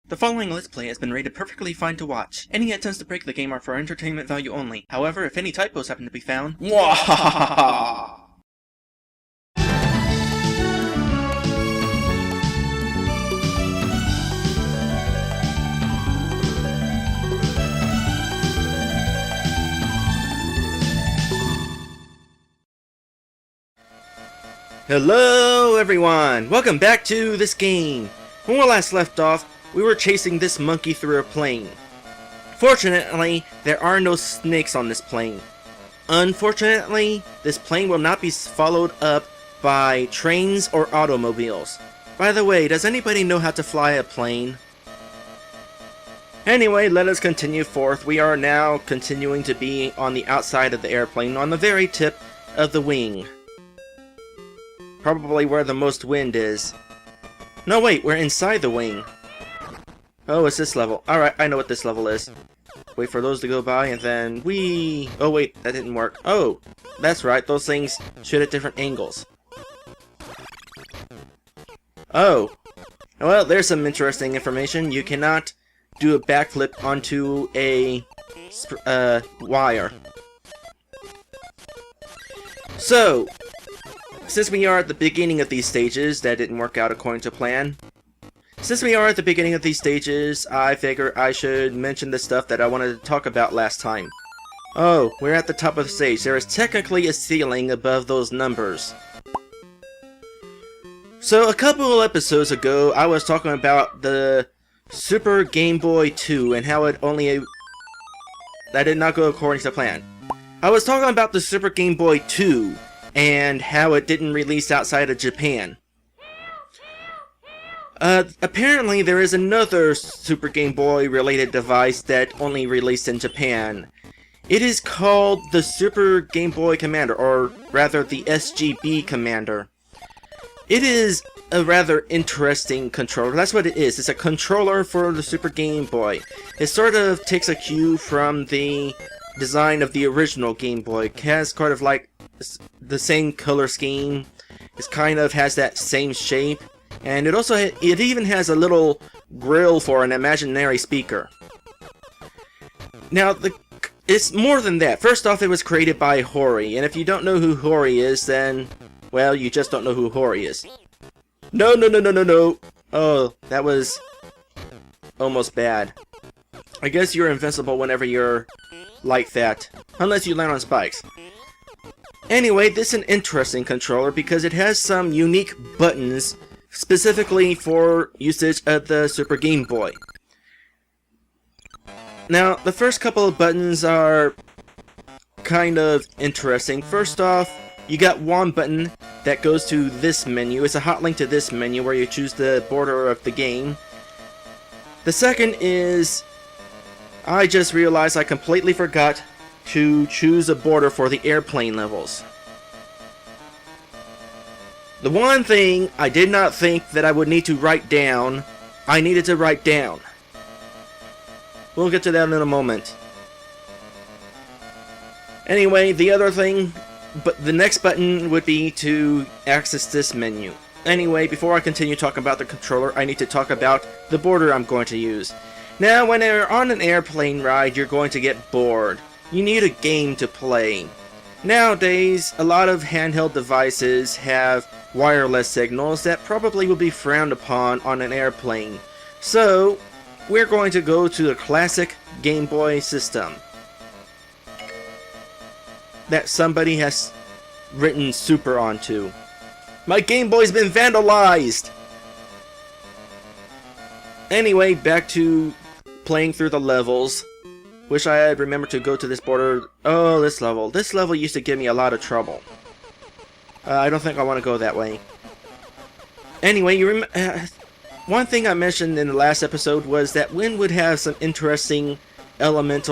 The following Let's Play has been rated perfectly fine to watch. Any attempts to break the game are for entertainment value only. However, if any typos happen to be found, Mwahahaha! Hello everyone! Welcome back to this game! When we last left off, we were chasing this monkey through a plane. Fortunately, there are no snakes on this plane. Unfortunately, this plane will not be followed up by trains or automobiles. By the way, does anybody know how to fly a plane? Anyway, let us continue forth. We are now continuing to be on the outside of the airplane, on the very tip of the wing. Probably where the most wind is. No wait, we're inside the wing. Oh, it's this level. Alright, I know what this level is. Wait for those to go by and then whee! Oh wait, that didn't work. Oh, that's right, those things shoot at different angles. Oh. Well, there's some interesting information. You cannot do a backflip onto a wire. So, since we are at the beginning of these stages, that didn't work out according to plan. Since we are at the beginning of these stages, I figure I should mention the stuff that I wanted to talk about last time. Oh, we're at the top of the stage. There is technically a ceiling above those numbers. So, a couple of episodes ago, I was talking about the Super Game Boy 2 and how that did not go according to plan. I was talking about the Super Game Boy 2 and how it didn't release outside of Japan. Apparently there is another Super Game Boy related device that only released in Japan. It is called the Super Game Boy Commander, or rather the SGB Commander. It is a rather interesting controller. That's what it is. It's a controller for the Super Game Boy. It sort of takes a cue from the design of the original Game Boy. It has kind of like the same color scheme. It kind of has that same shape. And it even has a little grill for an imaginary speaker. Now, it's more than that. First off, it was created by Hori, and if you don't know who Hori is, then, well, you just don't know who Hori is. No. Oh, that was almost bad. I guess you're invincible whenever you're like that, unless you land on spikes. Anyway, this is an interesting controller because it has some unique buttons specifically for usage of the Super Game Boy. Now, the first couple of buttons are kind of interesting. First off, you got one button that goes to this menu. It's a hot link to this menu where you choose the border of the game. The second is, I just realized I completely forgot to choose a border for the airplane levels. The one thing I did not think that I would need to write down, I needed to write down. We'll get to that in a moment. Anyway, the other thing, but the next button would be to access this menu. Anyway, before I continue talking about the controller, I need to talk about the border I'm going to use. Now, when you're on an airplane ride, you're going to get bored. You need a game to play. Nowadays, a lot of handheld devices have wireless signals that probably will be frowned upon on an airplane. So, we're going to go to the classic Game Boy system that somebody has written Super onto. My Game Boy's been vandalized! Anyway, back to playing through the levels. Wish I had remembered to go to this border. Oh, this level. This level used to give me a lot of trouble. I don't think I want to go that way. Anyway, one thing I mentioned in the last episode was that wind would have some interesting elements,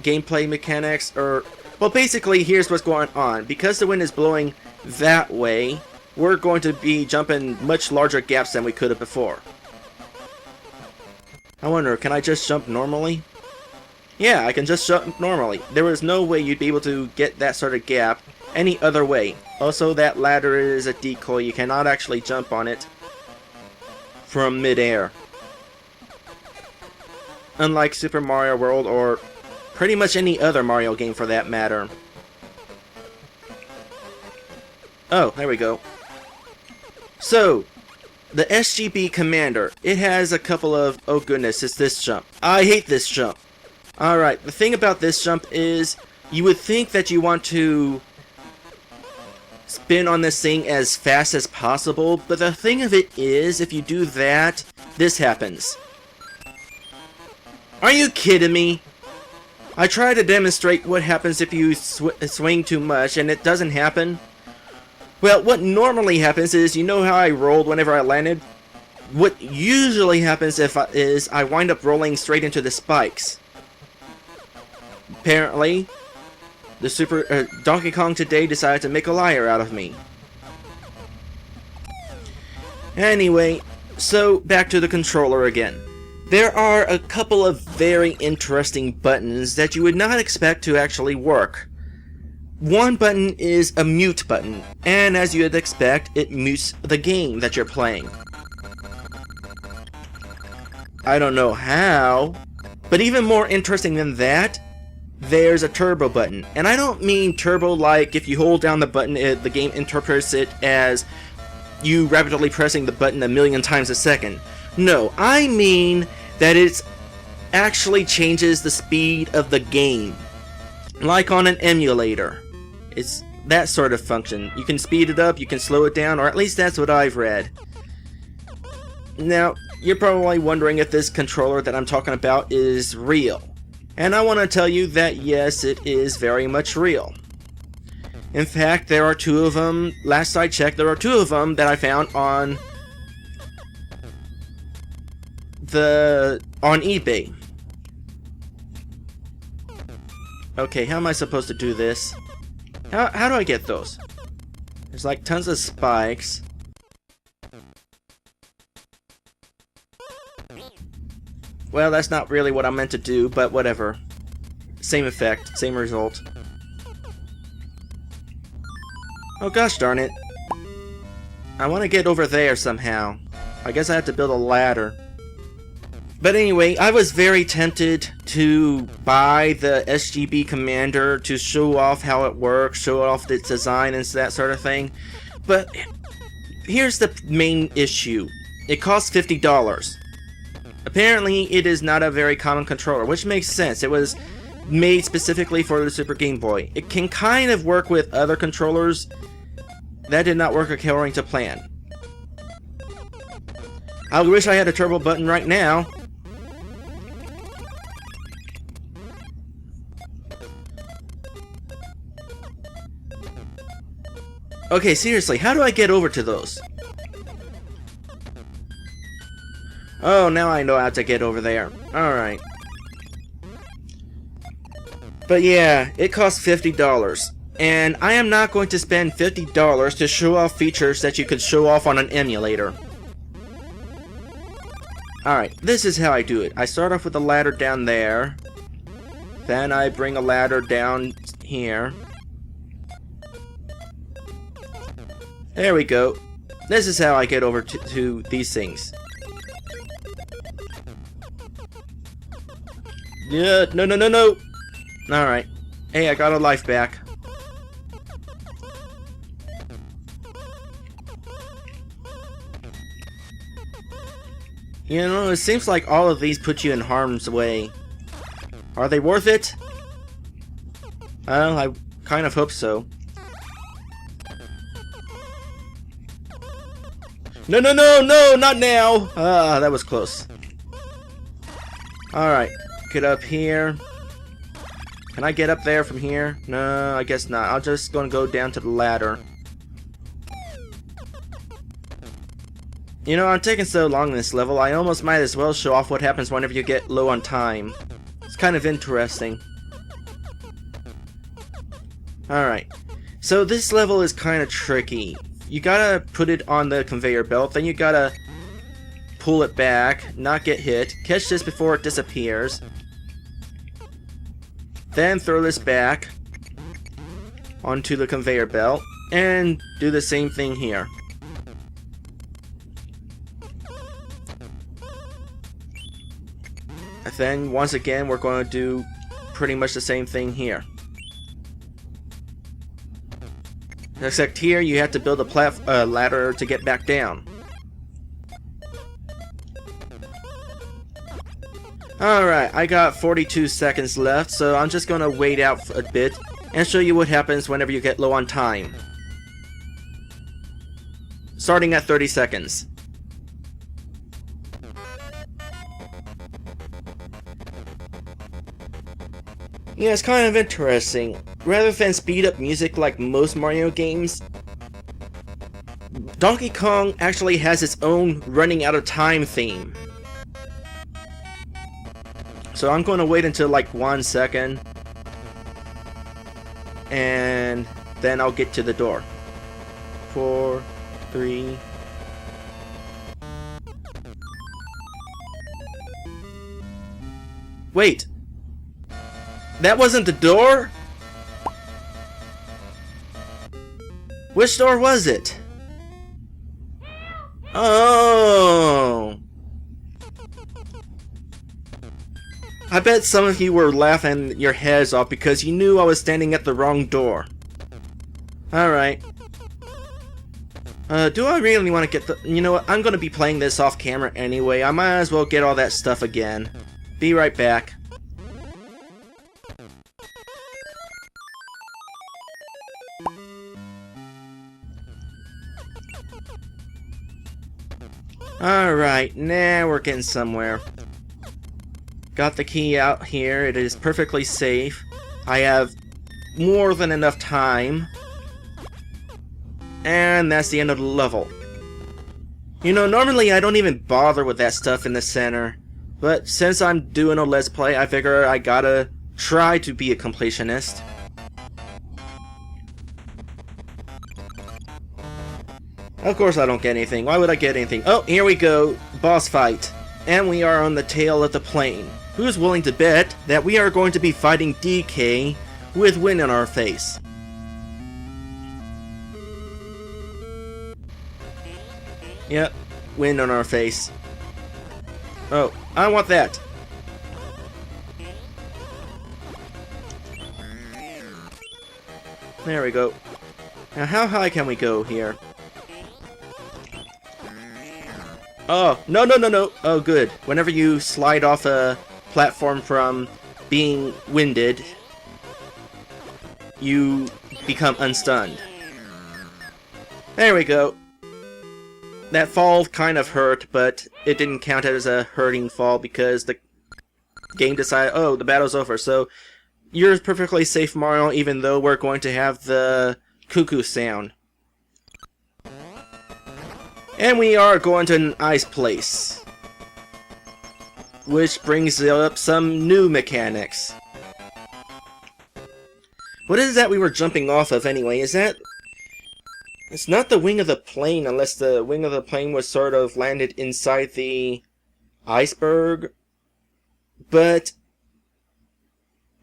gameplay mechanics, well, basically, here's what's going on. Because the wind is blowing that way, we're going to be jumping much larger gaps than we could have before. I wonder, can I just jump normally? Yeah, I can just jump normally. There was no way you'd be able to get that sort of gap any other way. Also, that ladder is a decoy. You cannot actually jump on it from midair. Unlike Super Mario World, or pretty much any other Mario game for that matter. Oh, there we go. So, the SGB Commander, it has a couple of... Oh goodness, it's this jump. I hate this jump. Alright, the thing about this jump is, you would think that you want to spin on this thing as fast as possible, but the thing of it is, if you do that, this happens. Are you kidding me? I try to demonstrate what happens if you swing too much and it doesn't happen. Well, what normally happens is, you know how I rolled whenever I landed? What usually happens is I wind up rolling straight into the spikes. Apparently, the Donkey Kong today decided to make a liar out of me. Anyway, so back to the controller again. There are a couple of very interesting buttons that you would not expect to actually work. One button is a mute button, and as you'd expect, it mutes the game that you're playing. I don't know how, but even more interesting than that, there's a turbo button. And I don't mean turbo like if you hold down the button, the game interprets it as you rapidly pressing the button a million times a second. No, I mean that it actually changes the speed of the game. Like on an emulator. It's that sort of function. You can speed it up, you can slow it down, or at least that's what I've read. Now, you're probably wondering if this controller that I'm talking about is real. And I want to tell you that yes, it is very much real. In fact, there are two of them. Last I checked, there are two of them that I found on eBay. Okay, how am I supposed to do this? How do I get those? There's like tons of spikes. Well, that's not really what I meant to do, but whatever. Same effect, same result. Oh gosh darn it. I want to get over there somehow. I guess I have to build a ladder. But anyway, I was very tempted to buy the SGB Commander to show off how it works, show off its design and that sort of thing. But here's the main issue. It costs $50. Apparently, it is not a very common controller, which makes sense. It was made specifically for the Super Game Boy. It can kind of work with other controllers. That did not work according to plan. I wish I had a turbo button right now. Okay, seriously, how do I get over to those? Oh, now I know how to get over there. Alright. But yeah, it costs $50. And I am not going to spend $50 to show off features that you could show off on an emulator. Alright, this is how I do it. I start off with a ladder down there. Then I bring a ladder down here. There we go. This is how I get over to these things. Yeah, no. Alright. Hey, I got a life back. You know, it seems like all of these put you in harm's way. Are they worth it? Well, I kind of hope so. No, not now! Ah, that was close. Alright, get up here. Can I get up there from here? No, I guess not. I'm just gonna go down to the ladder. You know, I'm taking so long in this level, I almost might as well show off what happens whenever you get low on time. It's kind of interesting. Alright, so this level is kind of tricky. You gotta put it on the conveyor belt, then you gotta pull it back, not get hit, catch this before it disappears, then throw this back onto the conveyor belt, and do the same thing here. Then, once again, we're going to do pretty much the same thing here. Except here, you have to build a ladder to get back down. Alright, I got 42 seconds left, so I'm just gonna wait out a bit and show you what happens whenever you get low on time. Starting at 30 seconds. Yeah, it's kind of interesting. Rather than speed up music like most Mario games, Donkey Kong actually has its own running out of time theme. So I'm going to wait until like 1 second, and then I'll get to the door. 4, 3... Wait! That wasn't the door? Which door was it? Oh! I bet some of you were laughing your heads off because you knew I was standing at the wrong door. Alright. Do I really want to get the... You know what? I'm going to be playing this off camera anyway. I might as well get all that stuff again. Be right back. Alright, now we're getting somewhere. Got the key out here. It is perfectly safe. I have more than enough time. And that's the end of the level. You know, normally I don't even bother with that stuff in the center. But since I'm doing a Let's Play, I figure I gotta try to be a completionist. Of course I don't get anything. Why would I get anything? Oh, here we go. Boss fight. And we are on the tail of the plane. Who's willing to bet that we are going to be fighting DK with wind in our face? Yep, wind on our face. Oh, I want that. There we go. Now how high can we go here? Oh, no, no, no, no. Oh, good. Whenever you slide off a platform from being winded, you become unstunned. There we go. That fall kind of hurt, but it didn't count as a hurting fall because the game decided, oh, the battle's over. So you're perfectly safe, Mario, even though we're going to have the cuckoo sound. And we are going to an ice place, which brings up some new mechanics. What is that we were jumping off of anyway? Is that... It's not the wing of the plane, unless the wing of the plane was sort of landed inside the iceberg. But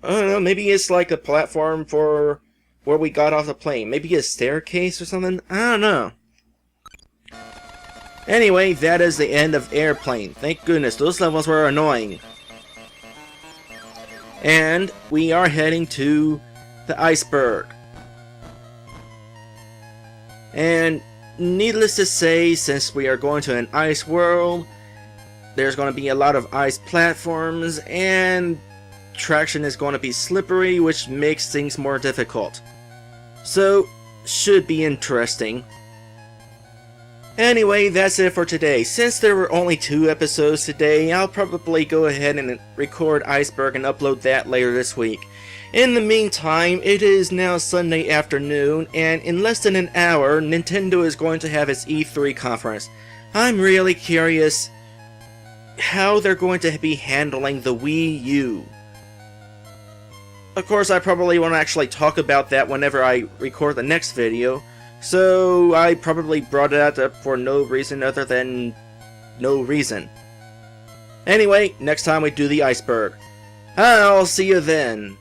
I don't know, maybe it's like a platform for where we got off the plane. Maybe a staircase or something? I don't know. Anyway, that is the end of Airplane. Thank goodness, those levels were annoying. And we are heading to the iceberg. And needless to say, since we are going to an ice world, there's going to be a lot of ice platforms, and traction is going to be slippery, which makes things more difficult. So, should be interesting. Anyway, that's it for today. Since there were only 2 episodes today, I'll probably go ahead and record Iceberg and upload that later this week. In the meantime, it is now Sunday afternoon, and in less than an hour, Nintendo is going to have its E3 conference. I'm really curious how they're going to be handling the Wii U. Of course, I probably won't actually talk about that whenever I record the next video, so I probably brought it up for no reason other than no reason. Anyway, next time we do the iceberg. I'll see you then.